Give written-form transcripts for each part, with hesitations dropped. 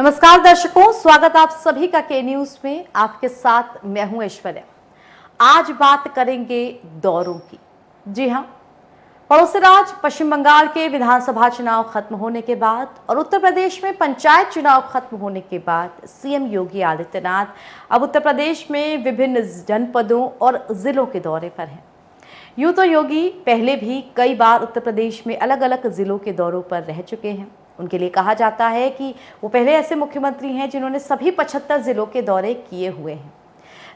नमस्कार दर्शकों, स्वागत आप सभी का के न्यूज में। आपके साथ मैं हूं ऐश्वर्या। आज बात करेंगे दौरों की। जी हां, पड़ोसी राज्य पश्चिम बंगाल के विधानसभा चुनाव खत्म होने के बाद और उत्तर प्रदेश में पंचायत चुनाव खत्म होने के बाद सीएम योगी आदित्यनाथ अब उत्तर प्रदेश में विभिन्न जनपदों और जिलों के दौरे पर हैं। यूं तो योगी पहले भी कई बार उत्तर प्रदेश में अलग अलग जिलों के दौरों पर रह चुके हैं। उनके लिए कहा जाता है कि वो पहले ऐसे मुख्यमंत्री हैं जिन्होंने सभी 75 जिलों के दौरे किए हुए हैं।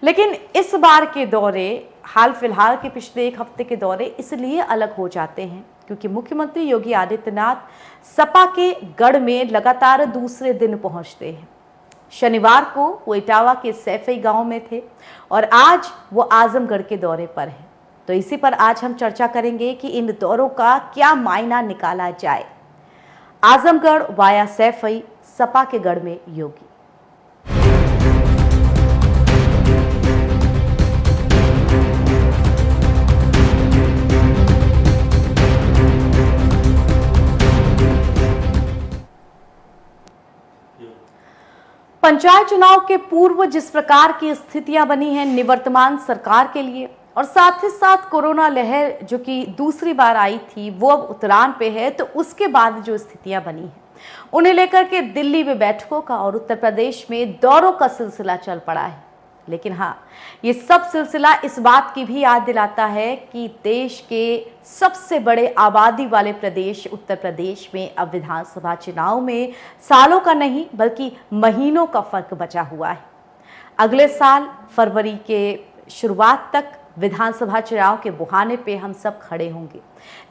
लेकिन इस बार के दौरे, हाल फिलहाल के पिछले एक हफ्ते के दौरे इसलिए अलग हो जाते हैं क्योंकि मुख्यमंत्री योगी आदित्यनाथ सपा के गढ़ में लगातार दूसरे दिन पहुंचते हैं। शनिवार को वो इटावा के सैफई गांव में थे और आज वो आजमगढ़ के दौरे पर हैं। तो इसी पर आज हम चर्चा करेंगे कि इन दौरों का क्या मायना निकाला जाए। आजमगढ़ वाया सैफई, सपा के गढ़ में योगी। पंचायत चुनाव के पूर्व जिस प्रकार की स्थितियां बनी हैं निवर्तमान सरकार के लिए, और साथ ही साथ कोरोना लहर जो कि दूसरी बार आई थी वो अब उतरान पे है, तो उसके बाद जो स्थितियां बनी हैं उन्हें लेकर के दिल्ली में बैठकों का और उत्तर प्रदेश में दौरों का सिलसिला चल पड़ा है। लेकिन हाँ, ये सब सिलसिला इस बात की भी याद दिलाता है कि देश के सबसे बड़े आबादी वाले प्रदेश उत्तर प्रदेश में अब विधानसभा चुनाव में सालों का नहीं बल्कि महीनों का फर्क बचा हुआ है। अगले साल फरवरी के शुरुआत तक विधानसभा चुनाव के बुहाने पे हम सब खड़े होंगे।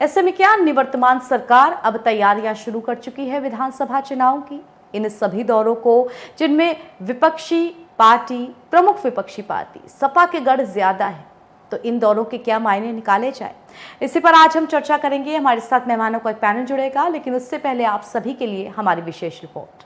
ऐसे में क्या निवर्तमान सरकार अब तैयारियां शुरू कर चुकी है विधानसभा चुनाव की। इन सभी दौरों को, जिनमें विपक्षी पार्टी, प्रमुख विपक्षी पार्टी सपा के गढ़ ज्यादा है, तो इन दौरों के क्या मायने निकाले जाए, इसी पर आज हम चर्चा करेंगे। हमारे साथ मेहमानों का एक पैनल जुड़ेगा, लेकिन उससे पहले आप सभी के लिए हमारी विशेष रिपोर्ट।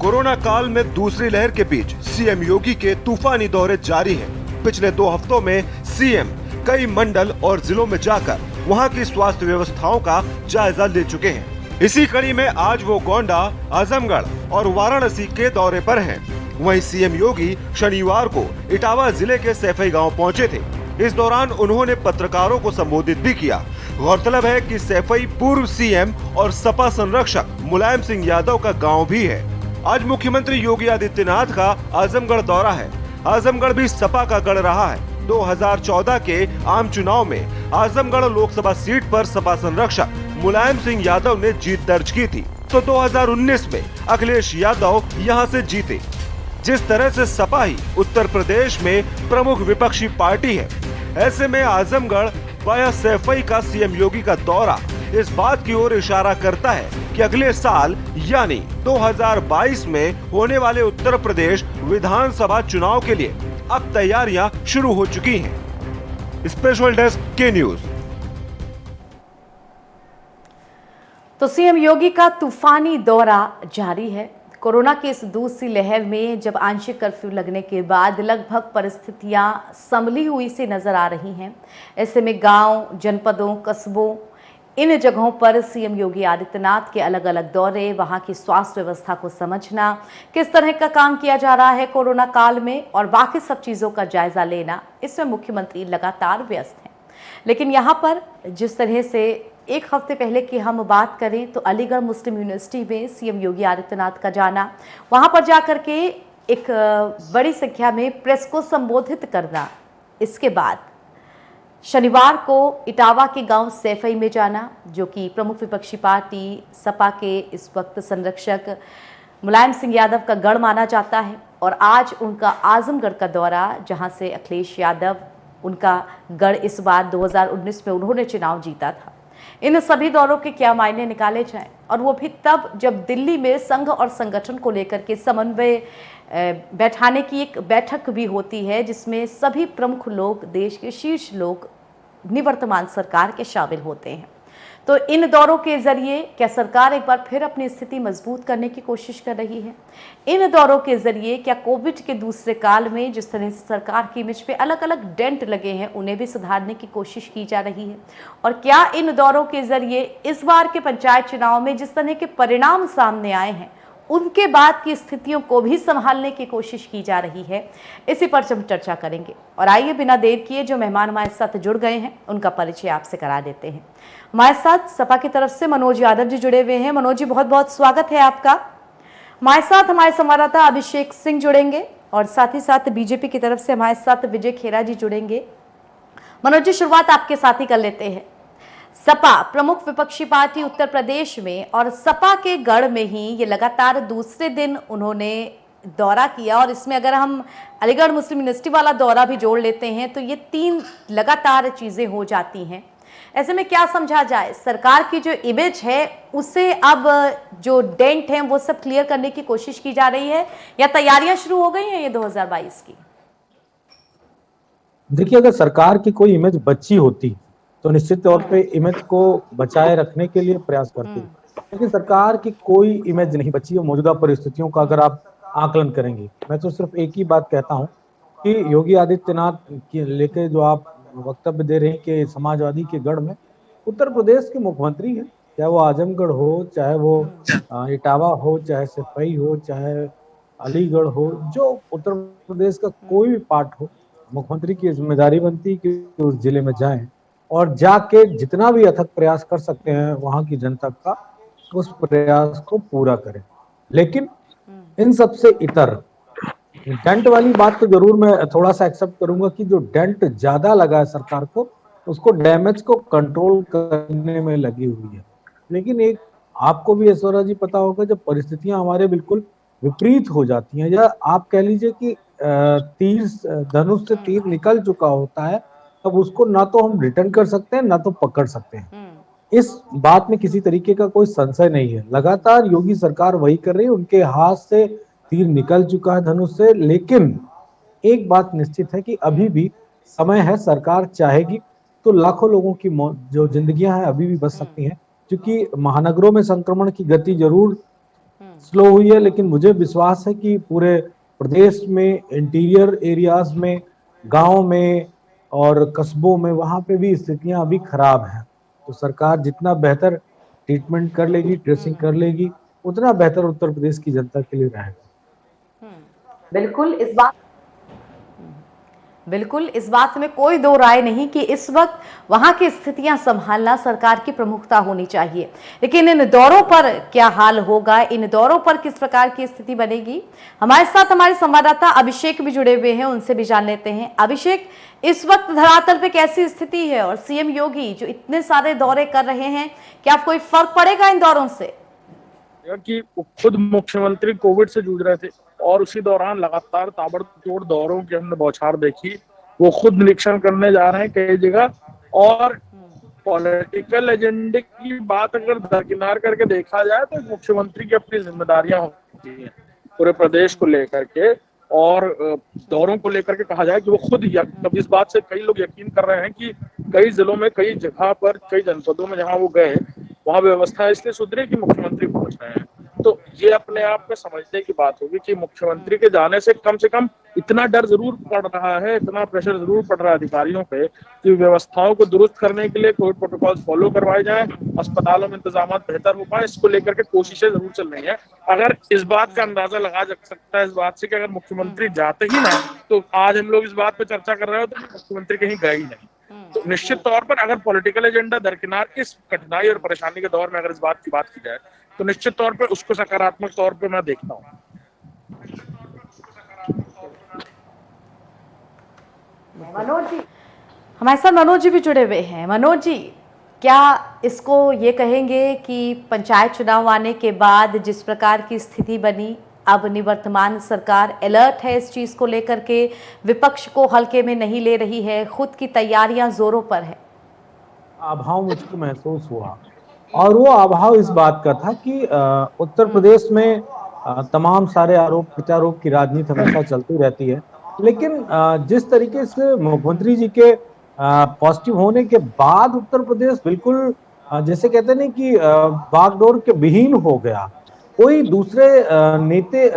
कोरोना काल में दूसरी लहर के बीच सीएम योगी के तूफानी दौरे जारी हैं। पिछले 2 हफ्तों में सीएम कई मंडल और जिलों में जाकर वहां की स्वास्थ्य व्यवस्थाओं का जायजा ले चुके हैं। इसी कड़ी में आज वो गोंडा, आजमगढ़ और वाराणसी के दौरे पर हैं। वहीं सीएम योगी शनिवार को इटावा जिले के सैफई गांव पहुंचे थे। इस दौरान उन्होंने पत्रकारों को संबोधित भी किया। गौरतलब है कि सैफई पूर्व सीएम और सपा संरक्षक मुलायम सिंह यादव का गाँव भी है। आज मुख्यमंत्री योगी आदित्यनाथ का आजमगढ़ दौरा है। आजमगढ़ भी सपा का गढ़ रहा है। 2014 के आम चुनाव में आजमगढ़ लोकसभा सीट पर सपा संरक्षक मुलायम सिंह यादव ने जीत दर्ज की थी, तो 2019 में अखिलेश यादव यहां से जीते। जिस तरह से सपा ही उत्तर प्रदेश में प्रमुख विपक्षी पार्टी है, ऐसे में आजमगढ़ वाया सैफई का सीएम योगी का दौरा इस बात की ओर इशारा करता है कि अगले साल यानी 2022 में होने वाले उत्तर प्रदेश विधानसभा चुनाव के लिए अब तैयारियां शुरू हो चुकी हैं। स्पेशल डेस्क के न्यूज। तो सीएम योगी का तूफानी दौरा जारी है। कोरोना की इस दूसरी लहर में जब आंशिक कर्फ्यू लगने के बाद लगभग परिस्थितियां संभली हुई सी नजर आ रही हैं, ऐसे में गांव, जनपदों, कस्बों, इन जगहों पर सीएम योगी आदित्यनाथ के अलग अलग दौरे, वहां की स्वास्थ्य व्यवस्था को समझना, किस तरह का काम किया जा रहा है कोरोना काल में और बाकी सब चीजों का जायजा लेना, इसमें मुख्यमंत्री लगातार व्यस्त हैं। लेकिन यहां पर जिस तरह से एक हफ्ते पहले की हम बात करें तो अलीगढ़ मुस्लिम यूनिवर्सिटी में सीएम योगी आदित्यनाथ का जाना, वहां पर जाकर के एक बड़ी संख्या में प्रेस को संबोधित करना, इसके बाद शनिवार को इटावा के गांव सैफई में जाना, जो कि प्रमुख विपक्षी पार्टी सपा के इस वक्त संरक्षक मुलायम सिंह यादव का गढ़ माना जाता है, और आज उनका आजमगढ़ का दौरा, जहां से अखिलेश यादव, उनका गढ़ इस बार 2019 में उन्होंने चुनाव जीता था। इन सभी दौरों के क्या मायने निकाले जाएं, और वो भी तब जब दिल्ली में संघ और संगठन को लेकर के समन्वय बैठाने की एक बैठक भी होती है, जिसमें सभी प्रमुख लोग, देश के शीर्ष लोग निवर्तमान सरकार के शामिल होते हैं। तो इन दौरों के जरिए क्या सरकार एक बार फिर अपनी स्थिति मजबूत करने की कोशिश कर रही है? इन दौरों के जरिए क्या कोविड के दूसरे काल में जिस तरह से सरकार की इमेज पे अलग अलग डेंट लगे हैं उन्हें भी सुधारने की कोशिश की जा रही है? और क्या इन दौरों के जरिए इस बार के पंचायत चुनाव में जिस तरह के परिणाम सामने आए हैं उनके बाद की स्थितियों को भी संभालने की कोशिश की जा रही है? इसी पर हम चर्चा करेंगे। और आइए बिना देर किए जो मेहमान हमारे साथ जुड़ गए हैं उनका परिचय आपसे करा देते हैं। हमारे साथ सपा की तरफ से मनोज यादव जी जुड़े हुए हैं। मनोज जी, बहुत बहुत स्वागत है आपका। हमारे साथ हमारे संवाददाता अभिषेक सिंह जुड़ेंगे और साथ ही साथ बीजेपी की तरफ से हमारे साथ विजय खेरा जी जुड़ेंगे। मनोज जी, शुरुआत आपके साथ ही कर लेते हैं। सपा प्रमुख विपक्षी पार्टी उत्तर प्रदेश में और सपा के गढ़ में ही ये लगातार दूसरे दिन उन्होंने दौरा किया और इसमें अगर हम अलीगढ़ मुस्लिम यूनिवर्सिटी वाला दौरा भी जोड़ लेते हैं तो ये 3 लगातार चीजें हो जाती हैं। ऐसे में क्या समझा जाए, सरकार की जो इमेज है उसे अब जो डेंट है वो सब क्लियर करने की कोशिश की जा रही है या तैयारियां शुरू हो गई हैं ये 2022 की? देखिए, अगर सरकार की कोई इमेज बची होती तो निश्चित तौर पे इमेज को बचाए रखने के लिए प्रयास करती, लेकिन सरकार की कोई इमेज नहीं बची है मौजूदा परिस्थितियों का अगर आप आकलन करेंगे। मैं तो सिर्फ एक ही बात कहता हूं कि योगी आदित्यनाथ की लेके जो आप वक्तव्य दे रहे हैं कि समाजवादी के गढ़ में उत्तर प्रदेश के मुख्यमंत्री हैं, चाहे वो आजमगढ़ हो, चाहे वो इटावा हो, चाहे सिपाही हो, चाहे अलीगढ़ हो, जो उत्तर प्रदेश का कोई भी पार्ट हो, मुख्यमंत्री की जिम्मेदारी बनती कि उस जिले में जाएं और जाके जितना भी अथक प्रयास कर सकते हैं वहां की जनता का, उस प्रयास को पूरा करें। लेकिन इन सबसे इतर डेंट वाली बात तो जरूर मैं थोड़ा सा एक्सेप्ट करूंगा कि जो डेंट ज्यादा लगा है सरकार को, उसको डैमेज को कंट्रोल करने में लगी हुई है। लेकिन एक आपको भी ऐश्वर्या जी पता होगा, जब परिस्थितियां हमारे बिल्कुल विपरीत हो जाती हैं या आप कह लीजिए कि तीर धनुष से तीर निकल चुका होता है, तब उसको ना तो हम रिटर्न कर सकते हैं ना तो पकड़ सकते हैं। इस बात में किसी तरीके का कोई संशय नहीं है। लगातार योगी सरकार वही कर रही है, उनके हाथ से तीर निकल चुका है धनुष से। लेकिन एक बात निश्चित है कि अभी भी समय है, सरकार चाहेगी तो लाखों लोगों की जो जिंदगियां हैं अभी भी बच सकती हैं। क्योंकि महानगरों में संक्रमण की गति जरूर स्लो हुई है, लेकिन मुझे विश्वास है कि पूरे प्रदेश में इंटीरियर एरियाज में, गांव में और कस्बों में, वहां पे भी स्थितियां अभी खराब हैं। तो सरकार जितना बेहतर ट्रीटमेंट कर लेगी, ट्रेसिंग कर लेगी, उतना बेहतर उत्तर प्रदेश की जनता के लिए रहेगा। बिल्कुल इस बात में कोई दो राय नहीं कि इस वक्त वहां की स्थितियां संभालना सरकार की प्रमुखता होनी चाहिए। लेकिन इन दौरों पर क्या हाल होगा, इन दौरों पर किस प्रकार की स्थिति बनेगी, हमारे साथ हमारे संवाददाता अभिषेक भी जुड़े हुए हैं, उनसे भी जान लेते हैं। अभिषेक, इस वक्त धरातल पे कैसी स्थिति है और सीएम योगी जो इतने सारे दौरे कर रहे हैं, क्या कोई फर्क पड़ेगा इन दौरों से? कि खुद मुख्यमंत्री कोविड से जूझ रहे थे और उसी दौरान लगातार ताबड़तोड़ दौरों की हमने बौछार देखी। वो खुद निरीक्षण करने जा रहे हैं कई जगह और पॉलिटिकल एजेंडे की बात अगर दरकिनार करके देखा जाए तो मुख्यमंत्री की अपनी जिम्मेदारियां होती हैं पूरे प्रदेश को लेकर के और दौरों को लेकर के कहा जाए कि वो खुद इस बात से कई लोग यकीन कर रहे हैं कि कई जिलों में, कई जगह पर, कई जनपदों में जहां वो गए वहां व्यवस्था इसलिए सुधरी कि मुख्यमंत्री पहुंच रहे हैं। तो ये अपने आप में समझने की बात होगी कि मुख्यमंत्री के जाने से कम इतना डर जरूर पड़ रहा है, इतना प्रेशर जरूर पड़ रहा है अधिकारियों पे कि व्यवस्थाओं को दुरुस्त करने के लिए कोविड प्रोटोकॉल फॉलो करवाए जाएं, अस्पतालों में इंतजाम बेहतर हो पाए, इसको लेकर के कोशिशें जरूर चल रही हैं। अगर इस बात का अंदाजा लगा जा सकता है इस बात से कि अगर मुख्यमंत्री जाते ही ना तो आज हम लोग इस बात पे चर्चा कर रहे हो तो मुख्यमंत्री कहीं गए ही नहीं। तो निश्चित तौर पर अगर पॉलिटिकल एजेंडा दरकिनार इस कठिनाई और परेशानी के दौर में अगर इस बात की जाए तो निश्चित तौर पर उसको सकारात्मक तौर पे मैं देखता हूँ। मनोज जी, हमारे साथ मनोज जी भी जुड़े हुए हैं। मनोज जी, क्या इसको ये कहेंगे कि पंचायत चुनाव आने के बाद जिस प्रकार की स्थिति बनी, अब निवर्तमान सरकार अलर्ट है इस चीज को लेकर के, विपक्ष को हल्के में नहीं ले रही है, खुद की तैयारियां जोरों पर है? अभाव मुझको महसूस हुआ और वो अभाव इस बात का था कि उत्तर प्रदेश में तमाम सारे आरोप प्रत्यारोप की राजनीति हमेशा चलती रहती है, लेकिन जिस तरीके से मुख्यमंत्री जी के पॉजिटिव होने के बाद उत्तर प्रदेश बिल्कुल जैसे कहते नहीं कि बागडोर के विहीन हो गया। कोई दूसरे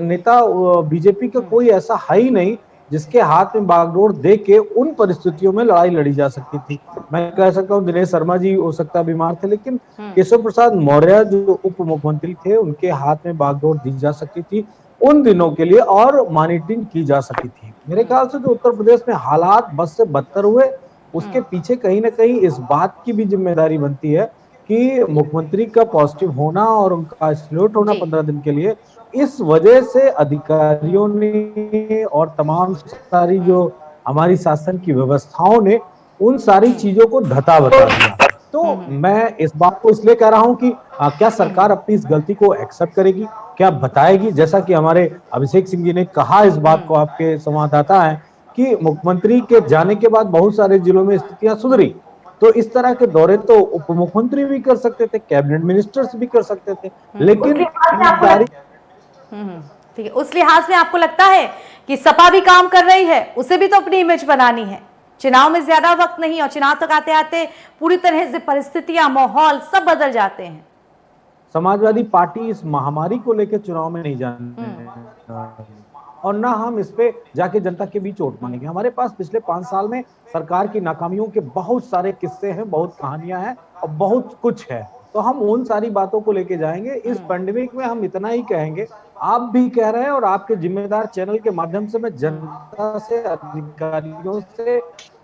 नेता बीजेपी का कोई ऐसा है ही नहीं जिसके हाथ में बागडोर दे के उन परिस्थितियों में लड़ाई लड़ी जा सकती थी। मैं कह सकता हूँ दिनेश शर्मा जी हो सकता है बीमार थे, लेकिन केशव प्रसाद मौर्य जो उप मुख्यमंत्री थे उनके हाथ में बागडोर दी जा सकती थी उन दिनों के लिए और मॉनिटरिंग की जा सकती थी। मेरे ख्याल से जो उत्तर प्रदेश में हालात बद से बदतर हुए उसके पीछे कहीं ना कहीं इस बात की भी जिम्मेदारी बनती है कि मुख्यमंत्री का पॉजिटिव होना और उनका आइसोलेट होना 15 दिन के लिए, इस वजह से अधिकारियों ने और तमाम सारी जो हमारी शासन की व्यवस्थाओं ने उन सारी चीजों को धता बता दिया। तो मैं इस बात को इसलिए कह रहा हूं कि क्या सरकार अपनी इस गलती को एक्सेप्ट करेगी, क्या बताएगी, जैसा कि हमारे अभिषेक सिंह जी ने कहा इस बात को, आपके संवाददाता हैं कि मुख्यमंत्री के जाने के बाद बहुत सारे जिलों में स्थितियां सुधरी। तो इस तरह के दौरे तो उप मुख्यमंत्री भी कर सकते थे, कैबिनेट मिनिस्टर्स भी कर सकते थे, लेकिन ठीक है, उस लिहाज में आपको लगता है कि सपा भी काम कर रही है, उसे भी तो अपनी इमेज बनानी है। चुनाव में ज्यादा वक्त नहीं और चुनाव तक आते आते पूरी तरह से परिस्थितियां, माहौल सब बदल जाते हैं। समाजवादी पार्टी इस महामारी को लेकर चुनाव में नहीं जाने और ना हम इस पे जाके जनता के बीच वोट मांगेंगे। हमारे पास पिछले 5 साल में सरकार की नाकामियों के बहुत सारे किस्से हैं, बहुत कहानियां हैं और बहुत कुछ है, तो हम उन सारी बातों को लेके जाएंगे। इस पैंडेमिक में हम इतना ही कहेंगे, आप भी कह रहे हैं और आपके जिम्मेदार चैनल के माध्यम से मैं जनता से, अधिकारियों से,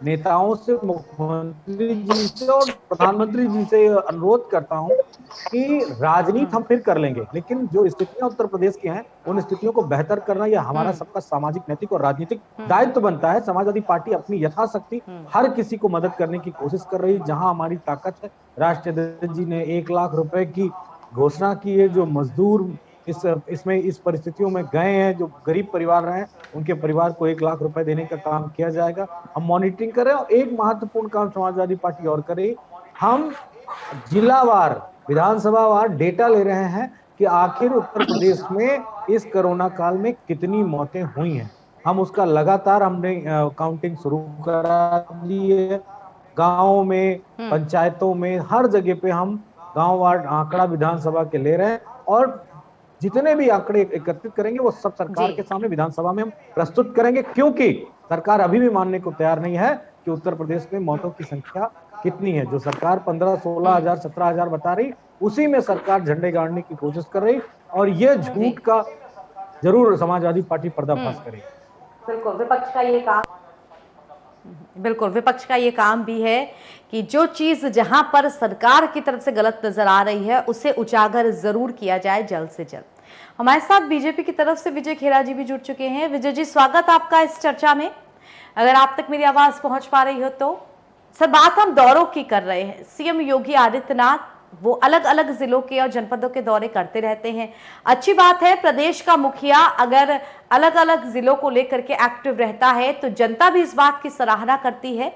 नेताओं से, मुख्यमंत्री जी से और प्रधानमंत्री जी से अनुरोध करता हूं कि राजनीति हम फिर कर लेंगे, लेकिन जो स्थितियां उत्तर प्रदेश की हैं उन स्थितियों को बेहतर करना यह हमारा सबका सामाजिक, नैतिक और राजनीतिक दायित्व बनता है। समाजवादी पार्टी अपनी यथाशक्ति हर किसी को मदद करने की कोशिश कर रही है जहां हमारी ताकत है। राष्ट्रीय अध्यक्ष जी ने 1 लाख रुपए की घोषणा की है, जो मजदूर इस परिस्थितियों में गए हैं, जो गरीब परिवार रहे हैं, उनके परिवार को 1 लाख रुपए देने का काम किया जाएगा। हम मॉनिटरिंग कर रहे हैं और एक महत्वपूर्ण काम समाजवादी पार्टी और करे, हम जिलावार, विधानसभावार डेटा ले रहे हैं कि आखिर उत्तर प्रदेश में इस कोरोना काल में कितनी मौतें हुई हैं। हम उसका लगातार हमने काउंटिंग शुरू करा दी है। गांवों में, पंचायतों में, हर जगह पे हम गांववार आंकड़ा विधानसभा के ले रहे हैं और जितने भी आंकड़े एकत्रित करेंगे वो सब सरकार के सामने विधानसभा में हम प्रस्तुत करेंगे, क्योंकि सरकार अभी भी मानने को तैयार नहीं है कि उत्तर प्रदेश में मौतों की संख्या कितनी है। जो सरकार 15-16 हजार 17 हजार बता रही, उसी में सरकार झंडे गाड़ने की कोशिश कर रही और ये झूठ का जरूर समाजवादी पार्टी पर्दाफाश करेगी। बिल्कुल विपक्ष का ये काम भी है कि जो चीज जहां पर सरकार की तरफ से गलत नजर आ रही है उसे उजागर जरूर किया जाए जल्द से जल्द। हमारे साथ बीजेपी की तरफ से विजय खेरा जी भी जुड़ चुके हैं। विजय जी, स्वागत आपका इस चर्चा में। अगर आप तक मेरी आवाज पहुंच पा रही हो तो। सर, बात हम दौरों की कर रहे हैं। सीएम योगी आदित्यनाथ वो अलग अलग जिलों के और जनपदों के दौरे करते रहते हैं। अच्छी बात है, प्रदेश का मुखिया अगर अलग अलग जिलों को लेकर के एक्टिव रहता है तो जनता भी इस बात की सराहना करती है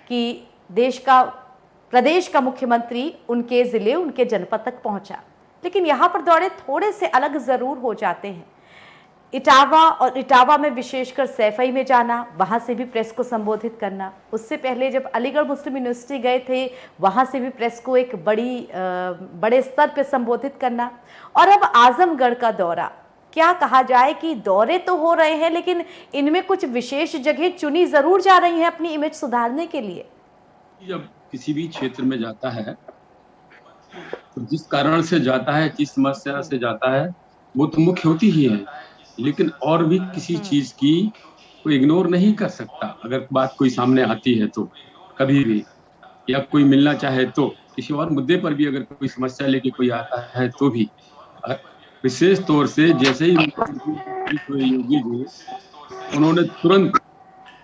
कि प्रदेश का मुख्यमंत्री उनके जिले, उनके जनपद तक पहुंचा। लेकिन यहाँ पर दौरे थोड़े से अलग जरूर हो जाते हैं। इटावा में विशेषकर सैफई में जाना, वहां से भी प्रेस को संबोधित करना। उससे पहले जब अलीगढ़ मुस्लिम यूनिवर्सिटी गए थे, वहां से भी प्रेस को एक बड़े स्तर पर संबोधित करना। और अब आजमगढ़ का दौरा, क्या कहा जाए कि दौरे तो हो रहे हैं लेकिन इनमें कुछ विशेष जगह चुनी जरूर जा रही है अपनी इमेज सुधारने के लिए। जब किसी भी क्षेत्र में जाता है तो जिस कारण से जाता है, जिस समस्या से जाता है, वो तो मुख्य होती ही है, लेकिन और भी किसी चीज की कोई इग्नोर नहीं कर सकता। अगर बात कोई सामने आती है तो कभी भी, या कोई मिलना चाहे तो, किसी और मुद्दे पर भी अगर कोई समस्या लेके कोई आता है तो भी, विशेष तौर से जैसे ही योगी जी, उन्होंने तुरंत,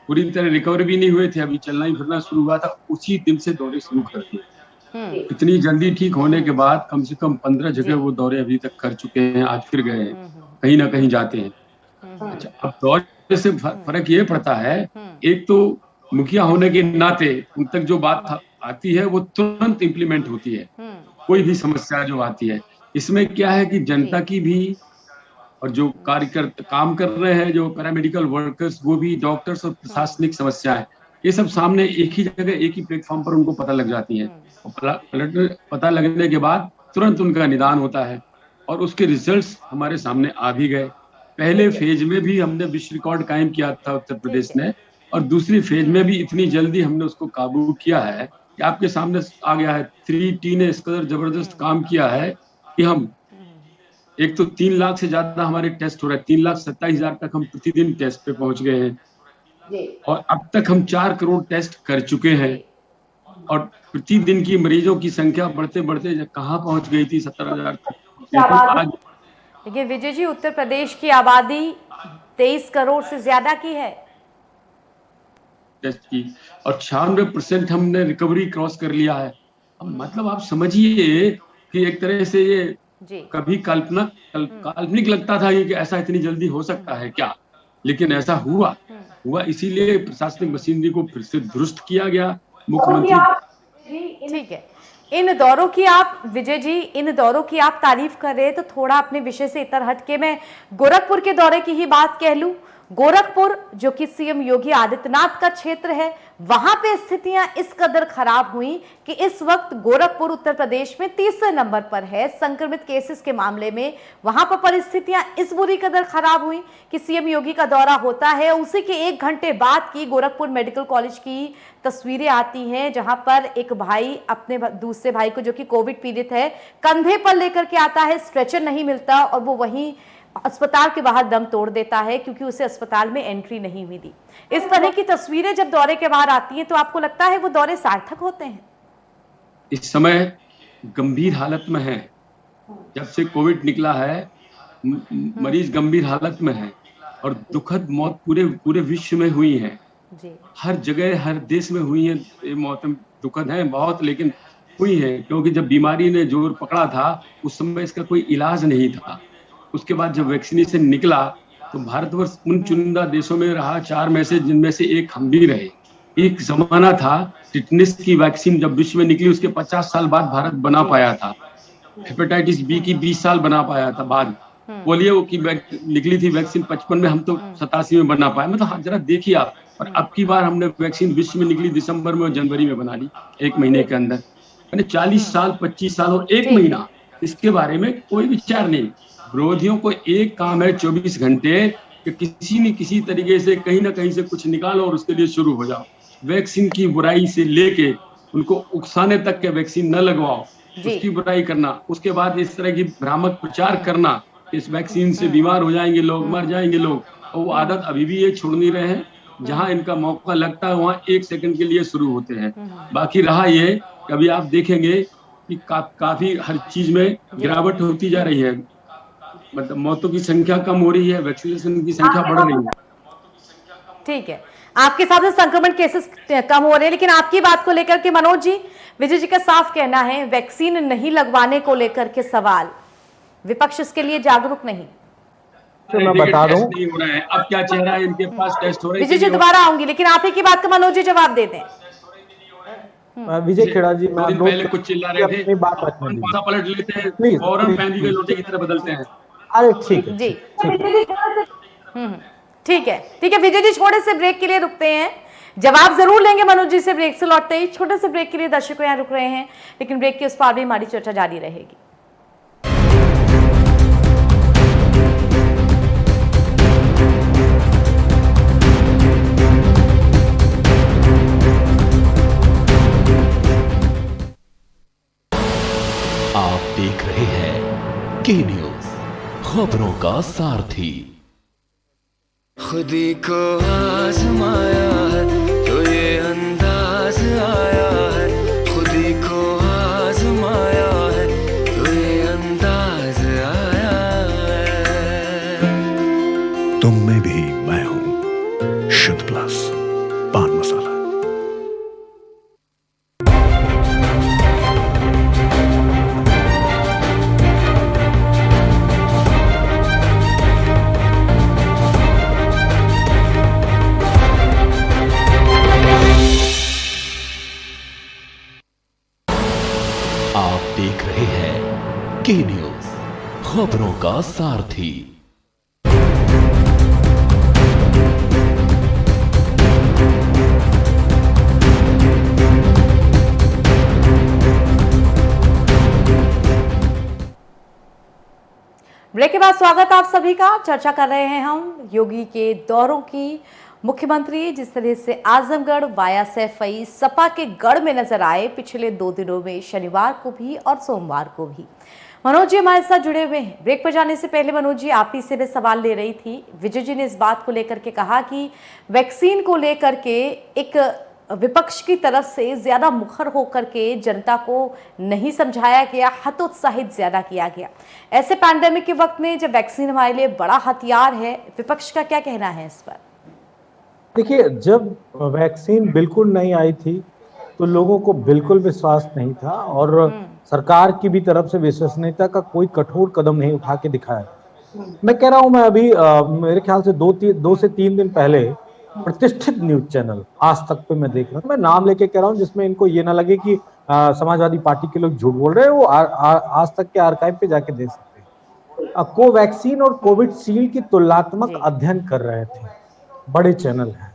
पूरी तरह रिकवर भी नहीं हुए थे, अभी चलना ही फिरना शुरू हुआ था, उसी दिन से दौरे शुरू कर दिए। इतनी जल्दी ठीक होने के बाद कम से कम 15 जगह वो दौरे अभी तक कर चुके हैं, आज फिर गए हैं, कहीं ना कहीं जाते हैं। अच्छा, अब दौरे से फर्क ये पड़ता है, एक तो मुखिया होने के नाते उन तक जो बात आती है वो तुरंत इम्प्लीमेंट होती है। कोई भी समस्या जो आती है, इसमें क्या है कि जनता की भी, और जो कार्यकर्ता काम कर रहे हैं, जो पैरामेडिकल वर्कर्स, वो भी, डॉक्टर्स और प्रशासनिक समस्याएं, ये सब सामने एक ही जगह, एक ही प्लेटफॉर्म पर उनको पता लग जाती हैं। पता लगने के बाद तुरंत उनका निदान होता है और उसके रिजल्ट्स हमारे सामने आ भी गए। पहले फेज में भी हमने विश्व रिकॉर्ड कायम किया था उत्तर प्रदेश ने, और दूसरी फेज में भी इतनी जल्दी हमने उसको काबू किया है कि आपके सामने आ गया है। 3T ने इस कदर जबरदस्त काम किया है कि हम एक तो 3 लाख से ज्यादा हमारे टेस्ट हो रहे हैं, 3,27,000 तक हम प्रतिदिन टेस्ट पे पहुंच गए हैं और अब तक हम 4 करोड़ टेस्ट कर चुके हैं और प्रतिदिन की मरीजों की संख्या बढ़ते बढ़ते कहाँ पहुंच गई थी 17,000 तक। लेकिन आज देखिए विजय जी, उत्तर प्रदेश की आबादी 23 करोड़ से ज्यादा की है टेस्ट की और 96% हमने रिकवरी क्रॉस कर लिया है। अब मतलब आप समझिए कि एक तरह से ये जी। कभी काल्पनिक लगता था कि ऐसा इतनी जल्दी हो सकता है क्या, लेकिन ऐसा हुआ इसीलिए प्रशासनिक मशीनरी को फिर से दुरुस्त किया गया। मुख्यमंत्री ठीक है, इन दौरों की आप विजय जी, इन दौरों की आप तारीफ कर रहे हैं तो थोड़ा अपने विषय से इतर हट के मैं गोरखपुर के दौरे की ही बात कह लूं। गोरखपुर जो कि सीएम योगी आदित्यनाथ का क्षेत्र है, वहां पे स्थितियां इस कदर खराब हुई कि इस वक्त गोरखपुर उत्तर प्रदेश में तीसरे नंबर पर है संक्रमित केसेस के मामले में। वहां पर परिस्थितियां इस बुरी कदर खराब हुई कि सीएम योगी का दौरा होता है, उसी के 1 घंटे बाद की गोरखपुर मेडिकल कॉलेज की तस्वीरें आती हैं, जहां पर एक भाई अपने दूसरे भाई को जो कि कोविड पीड़ित है कंधे पर लेकर के आता है, स्ट्रेचर नहीं मिलता और वो वहीं अस्पताल के बाहर दम तोड़ देता है क्योंकि उसे अस्पताल में एंट्री नहीं मिली। इस तरह की तस्वीरें जब दौरे के बाहर आती हैं तो आपको लगता है वो दौरे सार्थक होते हैं? इस समय गंभीर हालत में है। जब से कोविड निकला है मरीज गंभीर हालत में है और दुखद मौत पूरे विश्व में हुई है जी। हर जगह हर देश में हुई है। ये मौतें दुखद हैं बहुत, लेकिन हुई है क्योंकि जब बीमारी ने जोर पकड़ा था उस समय इसका कोई इलाज नहीं था। उसके बाद जब वैक्सीनेशन निकला तो भारतवर्ष उन चुनिंदा देशों में रहा 4 में से, जिनमें से एक हम भी रहे। एक जमाना था टिटनेस की वैक्सीन जब विश्व में निकली उसके 50 साल बाद भारत बना पाया था। हेपेटाइटिस बी की 20 साल बना पाया था बाद। पोलियो की निकली थी वैक्सीन 55 में, हम तो 87 में बना पाए। मतलब जरा देखिए आप, और अब की बार हमने वैक्सीन विश्व में निकली दिसंबर में और जनवरी में बना ली 1 महीने के अंदर। यानी 40 साल 25 साल और 1 महीना, इसके बारे में कोई विचार नहीं। विरोधियों को एक काम है 24 घंटे कि किसी न किसी तरीके से कहीं ना कहीं से कुछ निकालो और उसके लिए शुरू हो जाओ। वैक्सीन की बुराई से लेके उनको उकसाने तक के वैक्सीन न लगवाओ, उसकी बुराई करना, उसके बाद इस तरह की भ्रामक प्रचार करना, इस वैक्सीन से बीमार हो जाएंगे लोग, मर जाएंगे लोग, और वो आदत अभी भी ये छोड़ नहीं रहे हैं। जहां इनका मौका लगता है वहां 1 सेकंड के लिए शुरू होते हैं। बाकी रहा ये, कभी आप देखेंगे कि काफी हर चीज में गिरावट होती जा रही है। मतलब मौतों की संख्या कम हो रही है, वैक्सीनेशन की संख्या बढ़ रही है। ठीक है, आपके हिसाब से संक्रमण केसेस कम हो रहे हैं, लेकिन आपकी बात को लेकर के मनोज जी, विजय जी का साफ कहना है वैक्सीन नहीं लगवाने को लेकर के सवाल, विपक्ष इसके लिए जागरूक नहीं। तो मैं बता दूं, नहीं हो रहा है। अब क्या चेहरा है इनके पास, टेस्ट हो रहे हैं। विजय जी दोबारा आऊंगी, लेकिन आप ही की बात का मनोज जी जवाब दे दें। विजय खेड़ा जी, मैं पहले कुछ चिल्ला रहे थे, अपनी बात रखने दीजिए। पलट लेते हैं प्लीज, फौरन पैंदी के लोटे की तरह बदलते हैं। अरे ठीक है जी, ठीक है विजय जी, छोटे से ब्रेक के लिए रुकते हैं, जवाब जरूर लेंगे मनोज जी से ब्रेक से लौटते ही। छोटे से ब्रेक के लिए दर्शकों यहाँ रुक रहे हैं, लेकिन ब्रेक के उस पार भी हमारी चर्चा जारी रहेगी। आप देख रहे हैं के न्यूज, खबरों का सारथी। खुदी को आजमाया है तो ये अंदाज आया है, खुदी को आजमाया है तो ये अंदाज आया है। तुम में भी मैं हूं, शुद्ध प्लस पान मसाला। आप देख रहे हैं के न्यूज, खबरों का सारथी। ब्रेक के बाद स्वागत आप सभी का। चर्चा कर रहे हैं हम योगी के दौरों की। मुख्यमंत्री जिस तरह से आजमगढ़ वाया सैफई सपा के गढ़ में नजर आए पिछले 2 दिनों में, शनिवार को भी और सोमवार को भी। मनोज जी हमारे साथ जुड़े हुए हैं। ब्रेक पर जाने से पहले मनोज जी, आप ही से मैं सवाल ले रही थी। विजय जी ने इस बात को लेकर के कहा कि वैक्सीन को लेकर के एक विपक्ष की तरफ से ज्यादा मुखर होकर के जनता को नहीं समझाया गया, हतोत्साहित ज्यादा किया गया। ऐसे पैंडेमिक के वक्त में जब वैक्सीन हमारे लिए बड़ा हथियार है, विपक्ष का क्या कहना है इस पर? देखिए, जब वैक्सीन बिल्कुल नहीं आई थी तो लोगों को बिल्कुल विश्वास नहीं था और सरकार की भी तरफ से विश्वसनीयता का कोई कठोर कदम नहीं उठा के दिखाया। मैं कह रहा हूं, मैं अभी मेरे ख्याल से 2 से 3 दिन पहले प्रतिष्ठित न्यूज चैनल आज तक पे मैं देख रहा हूँ, मैं नाम लेके कह रहा हूँ जिसमें इनको ये ना लगे कि समाजवादी पार्टी के लोग झूठ बोल रहे हैं, वो आज तक के आर्काइव पे जाके देख सकते हैं। कोवैक्सीन और कोविशील्ड की तुलनात्मक अध्ययन कर रहे थे, बड़े चैनल हैं।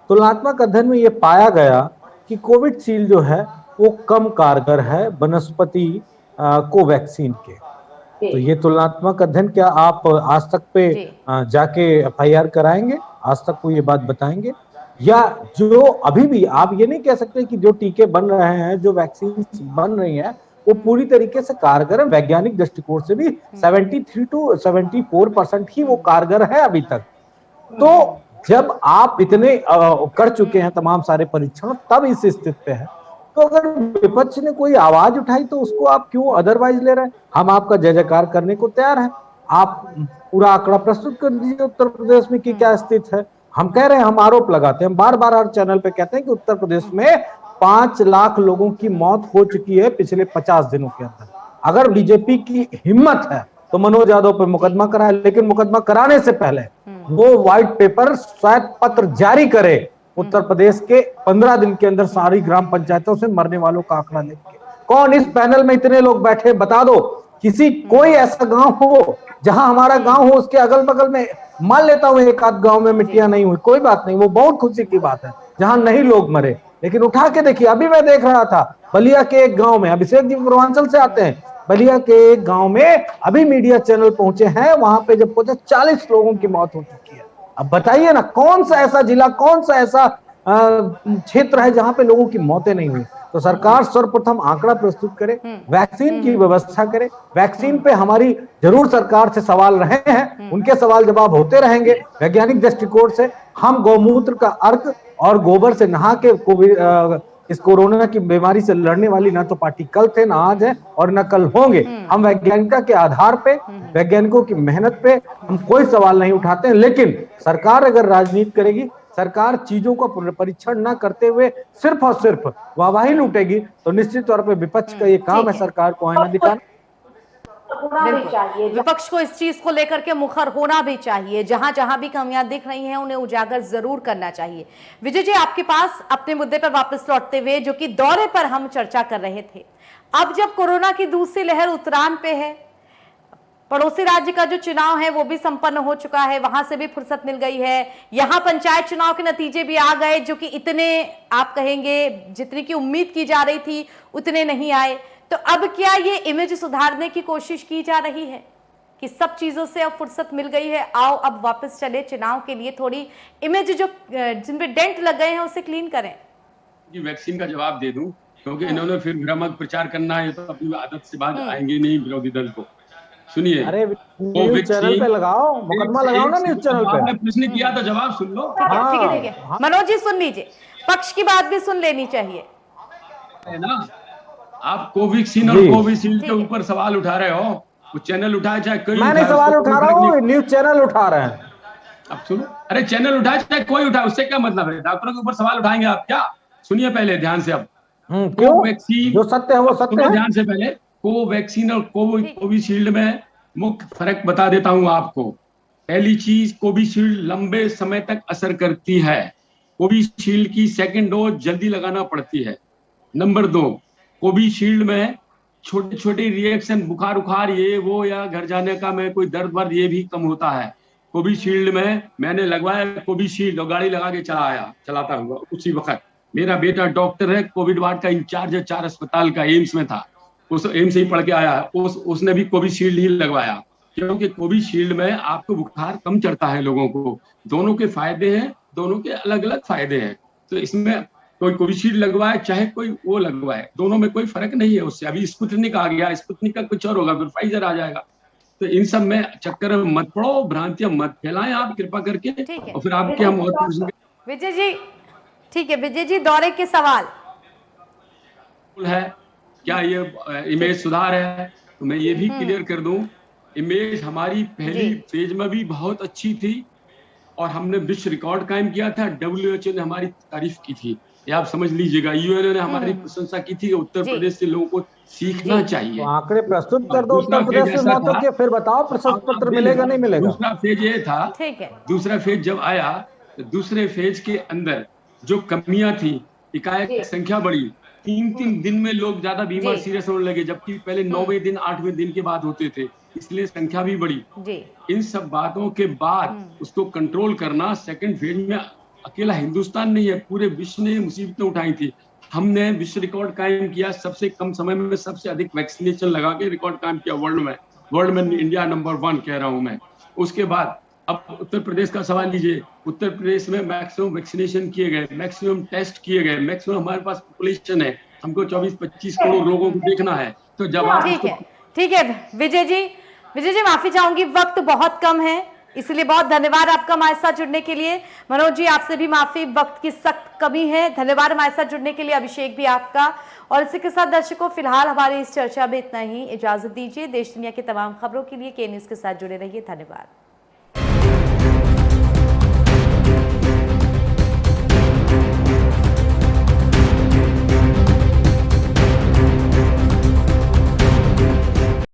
तुलनात्मक अध्ययन में ये पाया गया कि कोविशील्ड जो है वो कम कारगर है वनस्पति कोवैक्सीन के। तो ये तुलनात्मक अध्ययन क्या आप आज तक पे जाके FIR कराएंगे? आज तक को ये बात बताएंगे? या जो अभी भी आप ये नहीं कह सकते कि जो टीके बन रहे हैं, जो वैक्सीन बन रही हैं, वो पूरी तरीके से कारगर है। वैज्ञानिक दृष्टिकोण से भी 73 to 74% ही वो कारगर है अभी तक। तो जब आप इतने कर चुके हैं तमाम सारे परीक्षण, तब इस स्थिति पे है, तो अगर विपक्ष ने कोई आवाज उठाई तो उसको आप क्यों अदरवाइज ले रहे हैं? हम आपका जय जयकार करने को तैयार हैं। आप पूरा आंकड़ा प्रस्तुत कर दीजिए उत्तर प्रदेश में की क्या स्थिति है। हम कह रहे हैं, हम आरोप लगाते हैं, हम बार बार हर चैनल पे कहते हैं कि उत्तर प्रदेश में 5 लाख लोगों की मौत हो चुकी है पिछले 50 दिनों के अंदर। अगर बीजेपी की हिम्मत है तो मनोज यादव पर मुकदमा कराए, लेकिन मुकदमा कराने से पहले वो व्हाइट पेपर श्वेत पत्र जारी करे उत्तर प्रदेश के 15 दिन के अंदर सारी ग्राम पंचायतों से मरने वालों का आंकड़ा लेके। कौन इस पैनल में इतने लोग बैठे, बता दो किसी कोई ऐसा गांव हो जहां हमारा गांव हो, उसके अगल बगल में, मान लेता हूं एक आध गांव में मिट्टियां नहीं हुई, कोई बात नहीं, वो बहुत खुशी की बात है, जहां नहीं लोग मरे। लेकिन उठा के देखिए, अभी मैं देख रहा था बलिया के एक गांव में, अभिषेक जी पूर्वांचल से आते हैं, बलिया के एक गांव में अभी मीडिया चैनल पहुंचे हैं, वहां पे जब पहुंचे 40 लोगों की मौत हो चुकी है। अब बताइए ना, कौन सा ऐसा जिला, कौन सा ऐसा क्षेत्र है जहां पे लोगों की मौतें नहीं हुई? तो सरकार सर्वप्रथम आंकड़ा प्रस्तुत करे, वैक्सीन की व्यवस्था करे। वैक्सीन पे हमारी जरूर सरकार से सवाल रहे हैं, उनके सवाल जवाब होते रहेंगे। वैज्ञानिक दृष्टिकोण से हम गौमूत्र का अर्क और गोबर से नहा के कोविड इस कोरोना की बीमारी से लड़ने वाली ना तो पार्टी कल थे, ना आज है और न कल होंगे। हम वैज्ञानिकता के आधार पे, वैज्ञानिकों की मेहनत पे हम कोई सवाल नहीं उठाते हैं। लेकिन सरकार अगर राजनीति करेगी, सरकार चीजों का परीक्षण न करते हुए सिर्फ और सिर्फ वाहवाही लूटेगी, तो निश्चित तौर पे विपक्ष का ये काम है सरकार को आईना दिखाना। विपक्ष को इस चीज को लेकर के मुखर होना भी चाहिए। जहां जहां भी कमियां दिख रही हैं उन्हें उजागर जरूर करना चाहिए। विजय जी, आपके पास अपने मुद्दे पर वापस लौटते हुए, जो कि दौरे पर हम चर्चा कर रहे थे, अब जब कोरोना की दूसरी लहर उतरान पे है, पड़ोसी राज्य का जो चुनाव है वो भी संपन्न हो चुका है, वहां से भी फुर्सत मिल गई है, यहाँ पंचायत चुनाव के नतीजे भी आ गए, जो कि इतने आप कहेंगे जितनी की उम्मीद की जा रही थी उतने नहीं आए। तो अब क्या ये इमेज सुधारने की कोशिश की जा रही है कि सब चीजों से अब फुर्सत मिल गई है, आओ अब वापस चले चुनाव के लिए, थोड़ी इमेज जो जिन पे डेंट लग गए हैं उसे क्लीन करें? वैक्सीन का जवाब दे दूं, क्योंकि इन्होंने फिर भ्रामक प्रचार करना है, तो अपनी आदत से बाहर आएंगे नहीं विरोधी दल को। सुनिए, अरे न्यूज चैनल पे लगाओ, मुकदमा लगाओ ना न्यूज चैनल पे। आपने प्रश्न किया तो जवाब सुन लो। ठीक है। मनोज जी सुन लीजिए, पक्ष की बात भी सुन लेनी चाहिए, है ना? आप कोवैक्सीन और कोविशील्ड के ऊपर सवाल उठा रहे हो, वो चैनल उठाए चाहे कोई, मैं नहीं सवाल उठा रहा हूँ, न्यूज चैनल उठा रहे हैं। अब सुनो, अरे चैनल उठाए चाहे कोई उठाए, उससे क्या मतलब है? डॉक्टरों के ऊपर सवाल उठाएंगे आप क्या? सुनिए पहले ध्यान से। अब कोवैक्सीन जो सत्य है वो सत्य है। ध्यान से पहले कोवैक्सीन और कोविशील्ड में मुख्य फर्क बता देता हूं आपको। पहली चीज, कोविशील्ड लंबे समय तक असर करती है, कोविशील्ड की सेकंड डोज जल्दी लगाना पड़ती है। नंबर 2, कोविशील्ड में छोटे छोटे रिएक्शन, बुखार उखार ये वो, या घर जाने का में कोई दर्द वर्द, ये भी कम होता है। कोविशील्ड में मैंने लगवाया कोविशील्ड और गाड़ी लगा के चलाता हुआ उसी वक्त। मेरा बेटा डॉक्टर है, कोविड वार्ड का इंचार्ज है, 4 अस्पताल का, एम्स में था, उस एम्स से ही पढ़ के आया, उसने भी कोविशील्ड ही लगवाया। क्योंकि कोविशील्ड में आपको बुखार कम चढ़ता है लोगों को। दोनों के फायदे हैं, दोनों के अलग अलग फायदे हैं। तो इसमें कोई कोविशील्ड लगवाए चाहे कोई वो लगवाए, दोनों में कोई फर्क नहीं है उससे। अभी स्पुतनिक आ गया, स्पुतनिक का कुछ और होगा, फिर फाइजर आ जाएगा। तो इन सब में चक्कर में मत पड़ो, भ्रांतियां मत फैलाएं आप कृपा करके। ठीक है। और फिर आपके हम और विजय जी, ठीक है विजय जी, दौरे के सवाल है क्या ये इमेज सुधार है? तो मैं ये भी क्लियर कर दूं, इमेज हमारी पहली जी। फेज में भी बहुत अच्छी थी और हमने विश्व रिकॉर्ड कायम किया था। WHO ने हमारी तारीफ की थी, ये आप समझ लीजिएगा। UN ने हमारी प्रशंसा की थी। उत्तर जी। प्रदेश से लोगों को सीखना चाहिए। तो आंकड़े प्रस्तुत कर दो दूसरा उत्तर प्रदेश फेज में ऐसा मौतों था, के, फिर बताओ प्रशस्ति पत्र मिलेगा नहीं मिलेगा। दूसरा फेज ये था, ठीक है। दूसरा फेज जब आया तो दूसरे फेज के अंदर जो कमियां थी, एकाएक संख्या बढ़ी। 3-3 दिन में लोग ज्यादा बीमार जी। सीरियस होने लगे, जबकि पहले 9वें दिन 8वें दिन के बाद होते थे, इसलिए संख्या भी बढ़ी। जी। इन सब बातों के बाद उसको कंट्रोल करना सेकंड फेज में अकेला हिंदुस्तान नहीं है, पूरे विश्व ने मुसीबतें उठाई थी। हमने विश्व रिकॉर्ड कायम किया, सबसे कम समय में सबसे अधिक वैक्सीनेशन लगा के रिकॉर्ड कायम किया वर्ल्ड में इंडिया नंबर 1 कह रहा हूं मैं। उसके बाद अब उत्तर प्रदेश का सवाल लीजिए। उत्तर प्रदेश में मैक्सिमम वैक्सीनेशन किए गए, मैक्सिमम टेस्ट किए गए, मैक्सिमम हमारे पास पॉपुलेशन है, हमको 24-25 करोड़ लोगों को देखना है। तो जब आप ठीक है विजय जी माफी चाहूंगी, वक्त बहुत कम है, इसलिए बहुत धन्यवाद आपका हमारे साथ जुड़ने के लिए। मनोज जी आपसे भी माफी, वक्त की सख्त कमी है। धन्यवाद हमारे साथ जुड़ने के लिए, अभिषेक भी आपका। और इसी के साथ दर्शकों फिलहाल हमारी इस चर्चा में इतना ही, इजाजत दीजिए। देश दुनिया की तमाम खबरों के लिए के न्यूज के साथ जुड़े रहिए। धन्यवाद।